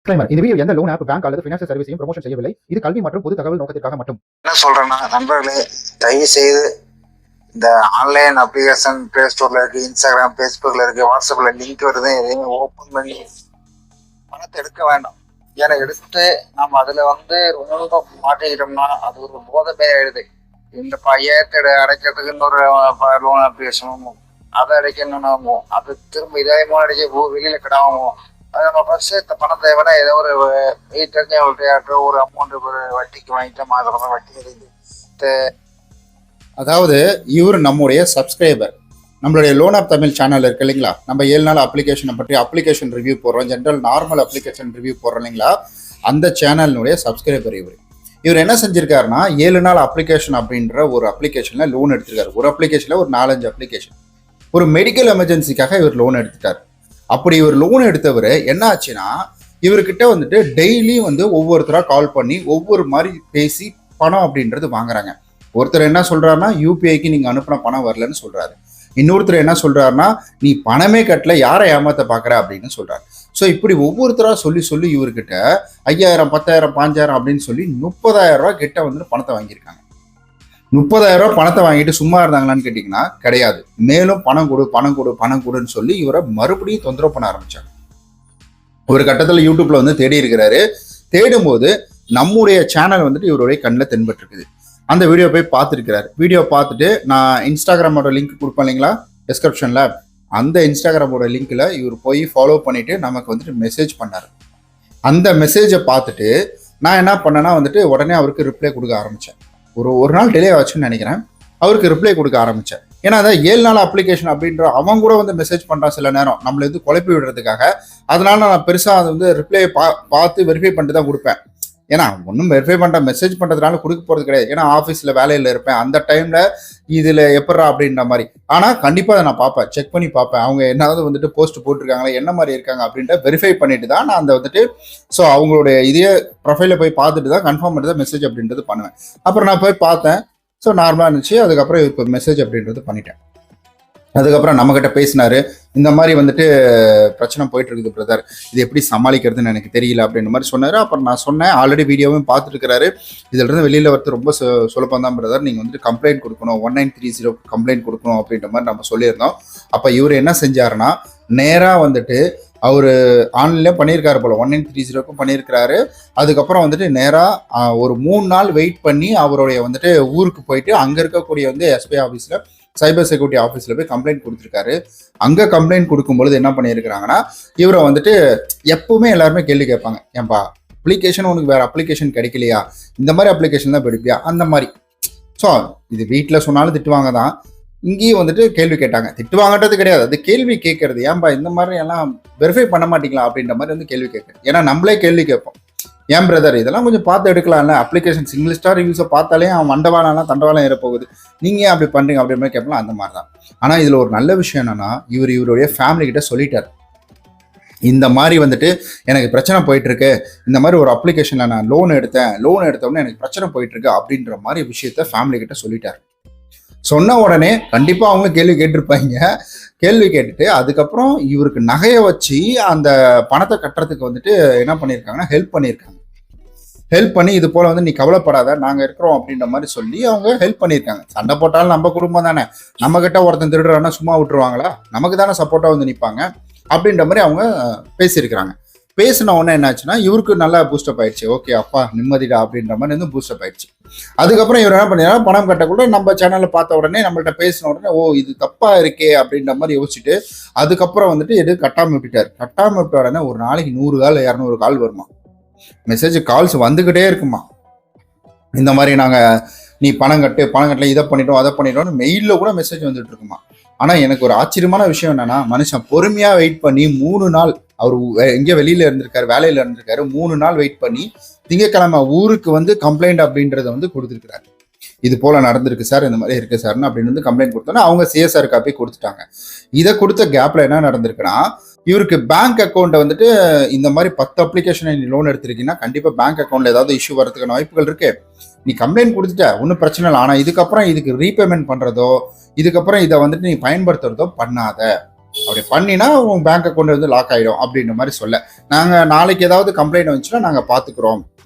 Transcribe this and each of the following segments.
இந்த வீடியோ எந்த loan app bank அல்லது ஃபினான்ஷியல் சர்வீஸையும் ப்ரமோஷன் செய்யவில்லை. இது கல்வி மற்றும் பொது தகவல் நோக்கத்திற்காக மட்டும். என்ன சொல்றேன்னா, நண்பர்களே, தயவு செய்து இந்த ஆன்லைன் அப்ளிகேஷன் பிளே ஸ்டோர்ல இருக்கு, இன்ஸ்டாகிராம், ஃபேஸ்புக்ல இருக்கு, வாட்ஸ்அப்ல லிங்க் வருது, எதையும் ஓப்பன் பண்ணி பணத்தை எடுக்க வேண்டாம். ஏன்னா எடுத்து நம்ம அதுல ரொம்ப மாட்டிக்கிட்டோம்னா அது ஒரு போதமே ஆயிடுது. இந்த ஏற்ற அடைக்கிறதுக்கு இன்னொரு லோன் அப்ளிகேஷனும் அதை அடைக்கணும், அது திரும்ப இதே அடைக்க வெளியில கிடாவும். அது நம்ம ஃபர்ஸ்ட் இந்த பணத்தை விட ஏதோ ஒரு தெரிஞ்சவங்கள்ட்ட ஒரு அமௌண்ட் ஒரு வட்டிக்கு வாங்கிட்டு மாதம் வட்டி கிடைக்குது. அதாவது இவர் நம்முடைய சப்ஸ்கிரைபர். நம்மளுடைய லோன் ஆப் தமிழ் சேனல் இருக்கு இல்லைங்களா, நம்ம 7 நாள் அப்ளிகேஷனை பற்றி அப்ளிகேஷன் ரிவ்யூ போடுறோம், ஜென்ரல் நார்மல் அப்ளிகேஷன் ரிவ்யூ போடுறோம் இல்லைங்களா, அந்த சேனலினுடைய சப்ஸ்கிரைபர் இவர் என்ன செஞ்சிருக்காருன்னா 7 நாள் அப்ளிகேஷன் அப்படின்ற ஒரு அப்ளிகேஷன்ல லோன் எடுத்திருக்காரு. ஒரு அப்ளிகேஷன்ல ஒரு 4-5 அப்ளிகேஷன். ஒரு மெடிக்கல் எமர்ஜென்சிக்காக இவர் லோன் எடுத்துட்டார். அப்படி இவர் லோன் எடுத்தவர் என்ன ஆச்சுன்னா, இவர்கிட்ட டெய்லி ஒவ்வொருத்தராக கால் பண்ணி ஒவ்வொரு மாதிரி பேசி பணம் அப்படின்றது வாங்குறாங்க. ஒருத்தர் என்ன சொல்றாருன்னா, யூபிஐக்கு நீங்க அனுப்பின பணம் வரலன்னு சொல்றாரு. இன்னொருத்தர் என்ன சொல்றாருன்னா, நீ பணமே கட்டல, யாரை ஏமாத்த பாக்குற அப்படின்னு சொல்றாரு. ஸோ இப்படி ஒவ்வொருத்தரா சொல்லி இவர்கிட்ட 5000, 10,000, 5,000 அப்படின்னு சொல்லி 30,000 ரூபாய் கிட்ட பணத்தை வாங்கியிருக்காங்க. 30,000 ரூபாய் பணத்தை வாங்கிட்டு சும்மா இருந்தாங்களான்னு கேட்டீங்கன்னா கிடையாது. மேலும் பணம் கொடுன்னு சொல்லி இவரை மறுபடியும் தொந்தரவு பண்ண ஆரம்பிச்சாங்க. ஒரு கட்டத்தில் யூடியூப்ல தேடி இருக்கிறாரு. தேடும்போது நம்முடைய சேனல் இவருடைய கண்ணில் தென்பட்டிருக்குது. அந்த வீடியோ போய் பார்த்துருக்கிறாரு. வீடியோ பார்த்துட்டு நான் இன்ஸ்டாகிராமோட லிங்க் கொடுப்பேன் இல்லைங்களா டிஸ்கிரிப்ஷன்ல, அந்த இன்ஸ்டாகிராமோட லிங்க்ல இவர் போய் ஃபாலோ பண்ணிட்டு நமக்கு மெசேஜ் பண்ணாரு. அந்த மெசேஜை பார்த்துட்டு நான் என்ன பண்ணேன்னா உடனே அவருக்கு ரிப்ளை கொடுக்க ஆரம்பிச்சேன். ஒரு நாள் டிலே ஆச்சுன்னு நினைக்கிறேன். அவருக்கு ரிப்ளை கொடுக்க ஆரம்பித்தேன். ஏன்னா அதான் 7 நாள் அப்ளிகேஷன் அப்படின்ற அவன் கூட மெசேஜ் பண்ணுறான் சில நேரம் நம்மளை குழப்பி விடுறதுக்காக. அதனால நான் பெருசாக ரிப்ளை பார்த்து வெரிஃபை பண்ணிட்டு தான் கொடுப்பேன். ஏன்னா ஒன்றும் வெரிஃபை பண்ணுற மெசேஜ் பண்ணுறதுனால கொடுக்க போகிறது கிடையாது. ஏன்னா ஆஃபீஸில் வேலையில் இருப்பேன், அந்த டைமில் இதில் எப்பட்றா அப்படின்ற மாதிரி. ஆனால் கண்டிப்பாக அதை நான் பார்ப்பேன், செக் பண்ணி பார்ப்பேன். அவங்க என்னாவது போஸ்ட் போட்டிருக்காங்களா, என்ன மாதிரி இருக்காங்க அப்படின்ற வெரிஃபை பண்ணிட்டு தான் நான் அந்த ஸோ அவங்களுடைய இதே ப்ரொஃபைலை போய் பார்த்துட்டு தான் கன்ஃபார்ம் பண்ணி தான் மெசேஜ் அப்படின்றது பண்ணுவேன். அப்புறம் நான் போய் பார்த்தேன். ஸோ நார்மலாக இருந்துச்சு. அதுக்கப்புறம் இப்போ மெசேஜ் அப்படின்றது பண்ணிட்டேன். அதுக்கப்புறம் நம்மகிட்ட பேசினாரு. இந்த மாதிரி பிரச்சனை போயிட்டு இருக்குது பிரதர், இது எப்படி சமாளிக்கிறதுன்னு எனக்கு தெரியல அப்படின்ற மாதிரி சொன்னார். அப்புறம் நான் சொன்னேன், ஆல்ரெடி வீடியோவும் பார்த்துட்டு இருக்கிறாரு, இதுல இருந்து வெளியில வரது ரொம்ப சுலபம் தான் பிரதர், நீங்க கம்ப்ளைண்ட் கொடுக்கணும், 1930 கம்ப்ளைண்ட் கொடுக்கணும் அப்படின்ற மாதிரி நம்ம சொல்லியிருந்தோம். அப்ப இவர் என்ன செஞ்சாருன்னா, நேரா அவரு ஆன்லைன்ல பண்ணியிருக்காரு போல, 1930 பண்ணியிருக்கிறாரு. அதுக்கப்புறம் நேரா ஒரு 3 நாள் வெயிட் பண்ணி அவருடைய ஊருக்கு போயிட்டு அங்க இருக்கக்கூடிய எஸ்பிஐ ஆஃபீஸ்ல, சைபர் செக்யூரிட்டி ஆஃபீஸில் போய் கம்ப்ளைண்ட் கொடுத்துருக்காரு. அங்கே கம்ப்ளைண்ட் கொடுக்கும்பொழுது என்ன பண்ணியிருக்கிறாங்கன்னா, இவரை எப்பவுமே எல்லாருமே கேள்வி கேட்பாங்க, ஏன்பா அப்ளிகேஷன் உனக்கு வேற அப்ளிகேஷன் கிடைக்கலையா, இந்த மாதிரி அப்ளிகேஷன் தான் படிப்பியா, அந்த மாதிரி. ஸோ இது வீட்டில் சொன்னாலும் திட்டுவாங்க தான், இங்கேயும் கேள்வி கேட்டாங்க. திட்டுவாங்கன்றது கிடையாது, அது கேள்வி கேட்கறது, ஏன்பா இந்த மாதிரி எல்லாம் வெரிஃபை பண்ண மாட்டீங்களா அப்படின்ற மாதிரி கேள்வி கேட்குறது. ஏன்னா நம்மளே கேள்வி கேட்போம், ஏன் பிரதர் இதெல்லாம் கொஞ்சம் பார்த்து எடுக்கலாம்ல, அப்ளிகேஷன் சிங்கிள் ஸ்டார் ரிவ்யூஸை பார்த்தாலே அவன் மண்டவாளம்லாம் தண்டவாளம் ஏறப்போகுது, நீங்கள் ஏன் அப்படி பண்ணுறீங்க அப்படின்ற மாதிரி கேட்கலாம். அந்த மாதிரி தான். ஆனால் இதில் ஒரு நல்ல விஷயம் என்னன்னா, இவருடைய ஃபேமிலி கிட்ட சொல்லிட்டார், இந்த மாதிரி எனக்கு பிரச்சனை போயிட்டு இருக்கு, இந்த மாதிரி ஒரு அப்ளிகேஷன்ல நான் லோன் எடுத்தோடனே எனக்கு பிரச்சனை போயிட்டு இருக்கு அப்படின்ற மாதிரி விஷயத்த ஃபேமிலி கிட்ட சொல்லிட்டார். சொன்ன உடனே கண்டிப்பா அவங்க கேள்வி கேட்டிருப்பாங்க. கேள்வி கேட்டுட்டு அதுக்கப்புறம் இவருக்கு நகையை வச்சு அந்த பணத்தை கட்டுறதுக்கு என்ன பண்ணியிருக்காங்கன்னா ஹெல்ப் பண்ணியிருக்காங்க. ஹெல்ப் பண்ணி இது போல நீ கவலைப்படாத, நாங்க இருக்கிறோம் அப்படின்ற மாதிரி சொல்லி அவங்க ஹெல்ப் பண்ணியிருக்காங்க. சண்டை போட்டாலும் நம்ம குடும்பம் தானே, நம்ம கிட்ட ஒருத்தன் திருடுறான்னா சும்மா விட்டுருவாங்களா, நமக்கு தானே சப்போர்ட்டா நிற்பாங்க அப்படின்ற மாதிரி அவங்க பேசியிருக்கிறாங்க. பேசின உடனே என்னாச்சுன்னா இவருக்கு நல்லா பூஸ்டப் ஆயிடுச்சு. ஓகே அப்பா நிம்மதிடா அப்படின்ற மாதிரி பூஸ்டப் ஆயிடுச்சு. அதுக்கப்புறம் இவர் என்ன பண்ணினா, பணம் கட்டக்கூட நம்ம சேனல்ல பார்த்த உடனே நம்மள்ட்ட பேசின உடனே ஓ இது தப்பா இருக்கே அப்படின்ற மாதிரி யோசிச்சுட்டு அதுக்கப்புறம் எது கட்டாம விட்டுட்டாரு. கட்டாம விட்ட உடனே ஒரு நாளைக்கு 100 கால் 200 கால் வருமா, மெசேஜ் கால்ஸ் வந்துகிட்டே இருக்குமா. இந்த மாதிரி நாங்க நீ பணம் கட்டல, இதை பண்ணிட்டோம் அதை பண்ணிட்டோம்னு மெயிலில் கூட மெசேஜ் வந்துட்டு இருக்குமா. ஆனா எனக்கு ஒரு ஆச்சரியமான விஷயம் என்னன்னா, மனுஷன் பொறுமையா வெயிட் பண்ணி 3 நாள், அவர் எங்கேயோ வெளியில இருந்திருக்காரு, வேலையில இருந்திருக்காரு, 3 நாள் வெயிட் பண்ணி திங்கட்கிழமை ஊருக்கு கம்ப்ளைண்ட் அப்படின்றத கொடுத்துருக்காரு. இது போல நடந்திருக்கு சார், இந்த மாதிரி இருக்கு சார்னு அப்படின்னு கம்ப்ளைண்ட் கொடுத்தோன்னா அவங்க சிஎஸ்ஆர் காப்பி கொடுத்துட்டாங்க. இதை கொடுத்த கேப்ல என்ன நடந்திருக்குன்னா, இவருக்கு பேங்க் அக்கௌண்ட்டை இந்த மாதிரி 10 அப்ளிகேஷன் நீ லோன் எடுத்திருக்கீங்கன்னா கண்டிப்பா பேங்க் அக்கௌண்ட்ல ஏதாவது இஷ்யூ வரதுக்கான வாய்ப்புகள் இருக்கு. நீ கம்ப்ளைண்ட் கொடுத்துட்ட, ஒன்றும் பிரச்சனை இல்லை, ஆனா இதுக்கப்புறம் இதுக்கு ரீபேமெண்ட் பண்றதோ இதுக்கப்புறம் இதை நீ பயன்படுத்துறதோ பண்ணாத, அப்படி பண்ணினா உன் பேங்க் அக்கௌண்ட் வந்து லாக் ஆகிடும் அப்படின்ற மாதிரி சொல்ல, நாங்கள் நாளைக்கு ஏதாவது கம்ப்ளைண்ட் வந்துச்சுன்னா நாங்கள் பார்த்துக்குறோம்,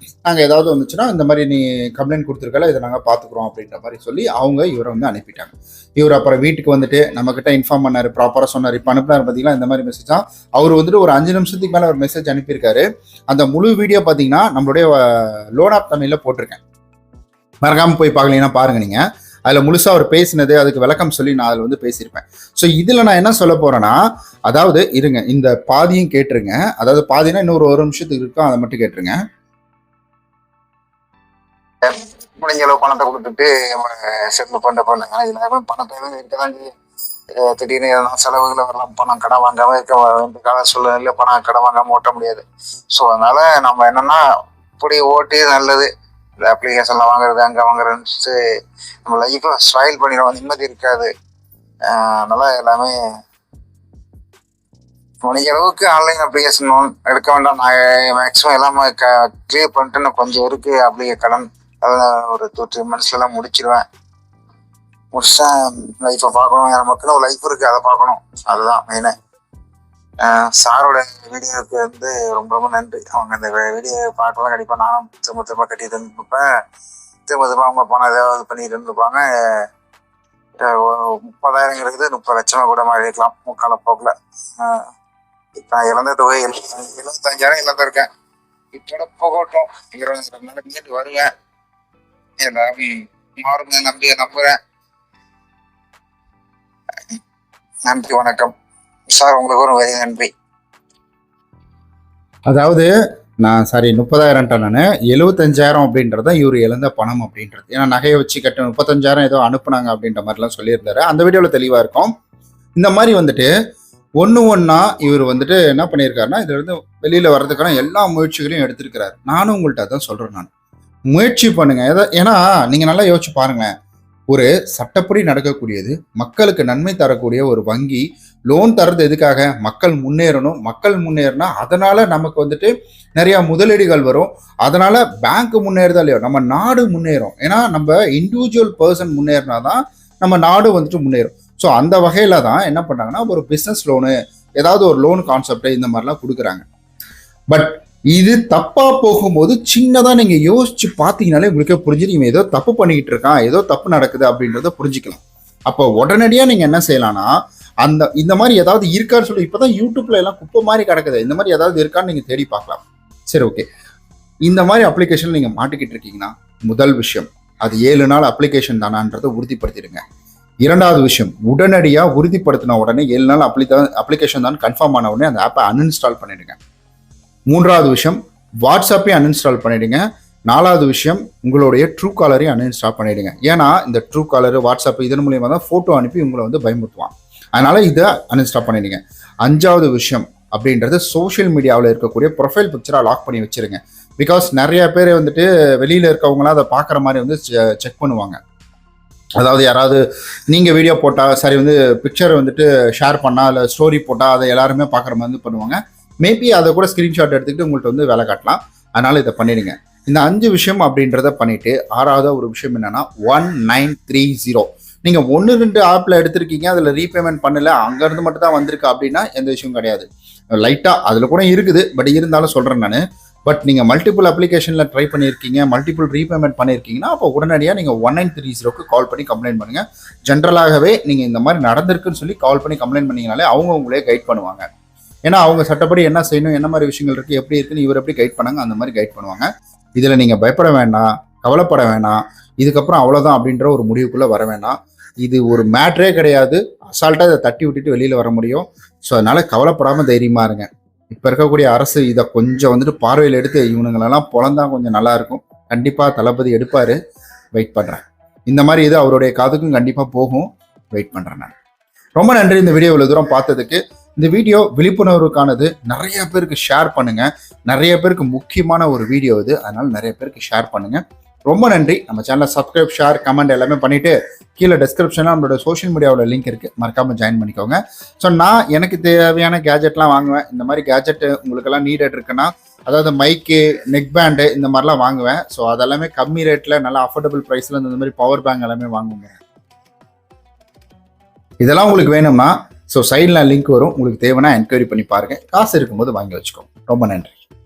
நாங்கள் ஏதாவது வந்துச்சுன்னா இந்த மாதிரி நீ கம்ப்ளைண்ட் கொடுத்துருக்கல இதை நாங்கள் பார்த்துக்குறோம் அப்படின்ற மாதிரி சொல்லி அவங்க இவரை வந்து அனுப்பிட்டாங்க. இவர் அப்புறம் வீட்டுக்கு வந்துட்டு நம்மக்கிட்ட இன்ஃபார்ம் பண்ணார், ப்ராப்பராக சொன்னார். இப்போ அனுப்பினார் பார்த்தீங்களா இந்த மாதிரி மெசேஜ் தான். அவர் வந்துட்டு ஒரு 5 நிமிஷத்துக்கு மேலே ஒரு மெசேஜ் அனுப்பியிருக்காரு. அந்த முழு வீடியோ பார்த்தீங்கன்னா நம்மளுடைய லோன் ஆப் தமிழில் போட்டிருக்கேன், மறக்காமல் போய் பார்க்கலீங்கன்னா பாருங்க நீங்கள். அதில் முழுசாக அவர் பேசினது அதுக்கு விளக்கம் சொல்லி நான் அதில் வந்து பேசியிருப்பேன். ஸோ இதில் நான் என்ன சொல்ல போகிறேன்னா, அதாவது இருங்க இந்த பாதியும் கேட்டுருங்க, அதாவது பாதினா இன்னொரு 1 நிமிஷத்துக்கு இருக்கும், அதை மட்டும் கேட்டுருங்க. முடிஞ்ச அளவு பணத்தை கொடுத்துட்டு செட்டில் பண்ணுங்க. இதுல பணத்தை இருக்கதான் திடீர்னு எதனா செலவுகளை வரலாம், பணம் கடன் வாங்காம இருக்க இந்த கால சூழ்நிலையில பணம் கடன் வாங்காம ஓட்ட முடியாது. ஸோ அதனால நம்ம என்னன்னா இப்படி ஓட்டி நல்லது. இந்த அப்ளிகேஷன்ல வாங்குறது அங்கே வாங்குறதுன்னு நம்ம லைஃப்பை ஸ்பாயில் பண்ணிடுவோம், நிம்மதி இருக்காது. அதனால எல்லாமே முடிஞ்ச அளவுக்கு ஆன்லைன் அப்ளிகேஷன் லோன் எடுக்க வேண்டாம். நான் மேக்ஸிமம் எல்லாமே கிளியர் பண்ணிட்டு இன்னும் கொஞ்சம் இருக்கு கடன், அதெல்லாம் ஒரு 2-3 மந்த்ஸ்லாம் முடிச்சிருவேன். முடிச்சா லைஃப்பை பார்க்கணும், நமக்குன்னு ஒரு லைஃப் இருக்கு, அதை பார்க்கணும், அதுதான் மெயினு. சாரோட வீடியோவுக்கு வந்து ரொம்ப ரொம்ப நன்றி. அவங்க அந்த வீடியோ பார்க்கலாம் கண்டிப்பாக நானும் திரும்ப கட்டிட்டு இருந்துருப்பேன். திரும்ப அவங்க பணம் ஏதாவது பண்ணிட்டு இருந்துருப்பாங்க. 30,000ங்கிறது 30 லட்சமா கூட மாறி இருக்கலாம் காலப்போக்கில். இப்போ நான் இழந்த தொகை 75,000 இழந்திருக்கேன். இப்போட போகட்டும், 22 நாள் கேட்டு வருவேன், எல்லாரும் மாறுங்க நம்புறேன். நன்றி, வணக்கம் சார். உங்களுக்கு ஒரு பெரிய நன்றி. அதாவது நான் 30,000 நான் 75,000 அப்படின்றத இவர் இழந்த பணம் அப்படின்றது. ஏன்னா நகையை வச்சு கட்ட 35,000 ஏதோ அனுப்புனாங்க அப்படின்ற மாதிரிலாம் சொல்லியிருந்தாரு. அந்த வீடியோவில் தெளிவாக இருக்கும். இந்த மாதிரி வந்துட்டு ஒன்றா இவர் வந்துட்டு என்ன பண்ணியிருக்காருன்னா, இதுல இருந்து வெளியில் வர்றதுக்கான எல்லா முயற்சிகளையும் எடுத்திருக்கிறாரு. நானும் உங்கள்கிட்ட அதான் சொல்கிறேன், நான் முயற்சி பண்ணுங்க. ஏன்னா நீங்கள் நல்லா யோசிச்சு பாருங்களேன், ஒரு சட்டப்படி நடக்கக்கூடியது, மக்களுக்கு நன்மை தரக்கூடிய ஒரு வங்கி லோன் தர்றது எதுக்காக? மக்கள் முன்னேறணும். மக்கள் முன்னேறினா அதனால நமக்கு வந்துட்டு நிறைய முதலீடுகள் வரும், அதனால பேங்க் முன்னேறுதா இல்லையோ நம்ம நாடு முன்னேறும். ஏன்னா நம்ம இண்டிவிஜுவல் பர்சன் முன்னேறினா தான் நம்ம நாடு வந்துட்டு முன்னேறும். ஸோ அந்த வகையில தான் என்ன பண்ணாங்கன்னா ஒரு பிஸ்னஸ் லோனு, ஏதாவது ஒரு லோன் கான்செப்ட் இந்த மாதிரிலாம் கொடுக்குறாங்க. பட் இது தப்பா போகும்போது சின்னதா நீங்க யோசிச்சு பார்த்தீங்கனாலே உங்களுக்கே புரிஞ்சு இவன் ஏதோ தப்பு பண்ணிக்கிட்டு இருக்கான், ஏதோ தப்பு நடக்குது அப்படின்றத புரிஞ்சுக்கலாம். அப்போ உடனடியா நீங்க என்ன செய்யலாம்னா, இந்த மாதிரி ஏதாவது இருக்கான்னு சொல்லி, இப்பதான் யூடியூப்ல எல்லாம் குப்பை மாதிரி கிடக்குது, இந்த மாதிரி ஏதாவது இருக்கான்னு நீங்க தேடி பார்க்கலாம். சரி, ஓகே. இந்த மாதிரி அப்ளிகேஷன் நீங்க மாட்டிக்கிட்டு இருக்கீங்கன்னா முதல் விஷயம், அது 7 நாள் அப்ளிகேஷன் தானான்றதை உறுதிப்படுத்திடுங்க. 2வது விஷயம், உடனடியா உறுதிப்படுத்தின உடனே 7 நாள் அப்ளிகேஷன் தான் கன்ஃபார்ம் ஆன உடனே அந்த ஆப்பை அன்இன்ஸ்டால் பண்ணிடுங்க. 3வது விஷயம், வாட்ஸ்அப்பே அன்இன்ஸ்டால் பண்ணிடுங்க. 4வது விஷயம், உங்களுடைய ட்ரூ காலரையும் அன்இன்ஸ்டால் பண்ணிடுங்க. ஏன்னா இந்த ட்ரூ காலர், வாட்ஸ்அப் இதன் மூலியமா தான் போட்டோ அனுப்பி உங்களை வந்து பயமுறுத்துவான். அதனால இதை அன்இன்ஸ்டால் பண்ணிடுங்க. 5வது விஷயம் அப்படின்றது, சோஷியல் மீடியாவில் இருக்கக்கூடிய ப்ரொஃபைல் பிக்சரா லாக் பண்ணி வச்சிருங்க. பிகாஸ் நிறைய பேர் வந்துட்டு வெளியில இருக்கவங்களாம் அதை பார்க்குற மாதிரி வந்து செக் பண்ணுவாங்க. அதாவது யாராவது நீங்கள் வீடியோ போட்டால் சரி, வந்து பிக்சர் வந்துட்டு ஷேர் பண்ணால் இல்லை ஸ்டோரி போட்டால் அதை எல்லாருமே பார்க்குற மாதிரி பண்ணுவாங்க. மேபி அதை கூட ஸ்க்ரீன்ஷாட் எடுத்துக்கிட்டு உங்கள்கிட்ட வந்து வேலை காட்டலாம். அதனால இதை பண்ணிடுங்க. இந்த 5 விஷயம் அப்படின்றத பண்ணிட்டு 6வது ஒரு விஷயம் என்னன்னா 1930. நீங்கள் 1-2 ஆப்பில் எடுத்திருக்கீங்க, அதில் ரீபேமெண்ட் பண்ணல, அங்கேருந்து மட்டும் தான் வந்திருக்கு அப்படின்னா எந்த விஷயம் கிடையாது. லைட்டாக அதில் கூட இருக்குது, பட் இருந்தாலும் சொல்கிறேன் நான். பட் நீங்கள் மல்டிபிள் அப்ளிகேஷனில் ட்ரை பண்ணியிருக்கீங்க, மல்டிபிள் ரீபேமெண்ட் பண்ணியிருக்கீங்கன்னா அப்போ உடனடியாக நீங்கள் 1930க்கு கால் பண்ணி கம்ப்ளைண்ட் பண்ணுங்கள். ஜென்ரலாகவே நீங்கள் இந்த மாதிரி நடந்திருக்குன்னு சொல்லி கால் பண்ணி கம்ப்ளைண்ட் பண்ணிங்கனாலே அவங்க உங்களே கைட் பண்ணுவாங்க. ஏன்னா அவங்க சட்டப்படி என்ன செய்யணும், என்ன மாதிரி விஷயங்கள் இருக்குது, எப்படி இருக்குன்னு இவர் எப்படி கைட் பண்ணாங்க, அந்த மாதிரி கைட் பண்ணுவாங்க. இதில் நீங்கள் பயப்பட வேண்டாம், கவலைப்பட வேண்டாம், இதுக்கப்புறம் அவ்வளோதான் அப்படின்ற ஒரு முடிவுக்குள்ளே வர வேண்டாம். இது ஒரு மேட்ரே கிடையாது, அசால்ட்டாக இதை தட்டி விட்டுட்டு வெளியில் வர முடியும். ஸோ அதனால் கவலைப்படாமல் தைரியமாக இருங்க. இப்போ இருக்கக்கூடிய அரசு இதை கொஞ்சம் வந்துட்டு பார்வையில் எடுத்து இவனுங்களெல்லாம் பொழந்தா கொஞ்சம் நல்லாயிருக்கும். கண்டிப்பாக தளபதி எடுப்பார், வெயிட் பண்ணுறேன். இந்த மாதிரி இது அவருடைய காதுக்கும் கண்டிப்பாக போகும், வெயிட் பண்ணுறேன் நான். ரொம்ப நன்றி இந்த வீடியோ இவ்வளோ தூரம் பார்த்ததுக்கு. இந்த வீடியோ விழிப்புணர்வுக்கானது, நிறைய பேருக்கு ஷேர் பண்ணுங்க. நிறைய பேருக்கு முக்கியமான ஒரு வீடியோ இது, அதனால நிறைய பேருக்கு ஷேர் பண்ணுங்க. ரொம்ப நன்றி. நம்ம சேனலை சப்ஸ்கிரைப், ஷேர், கமெண்ட் எல்லாமே பண்ணிட்டு கீழே டிஸ்கிரிப்ஷனில் நம்மளோட சோஷியல் மீடியாவில் லிங்க் இருக்குது, மறக்காமல் ஜாயின் பண்ணிக்கோங்க. ஸோ நான் எனக்கு தேவையான கேஜெட்லாம் வாங்குவேன். இந்த மாதிரி கேஜெட்டு உங்களுக்கெல்லாம் நீடட் இருக்குன்னா, அதாவது மைக்கு, நெக் பேண்டு இந்த மாதிரிலாம் வாங்குவேன். ஸோ அதெல்லாமே கம்மி ரேட்டில் நல்லா அஃபோர்டபுள் ப்ரைஸில் இந்த மாதிரி பவர் பேங்க் எல்லாமே வாங்குவேன். இதெல்லாம் உங்களுக்கு வேணும்னா ஸோ சைடில் லிங்க் வரும், உங்களுக்கு தேவைன்னா என்கொயரி பண்ணி பாருங்கள். காசு இருக்கும்போது வாங்கி வச்சுக்கோங்க. ரொம்ப நன்றி.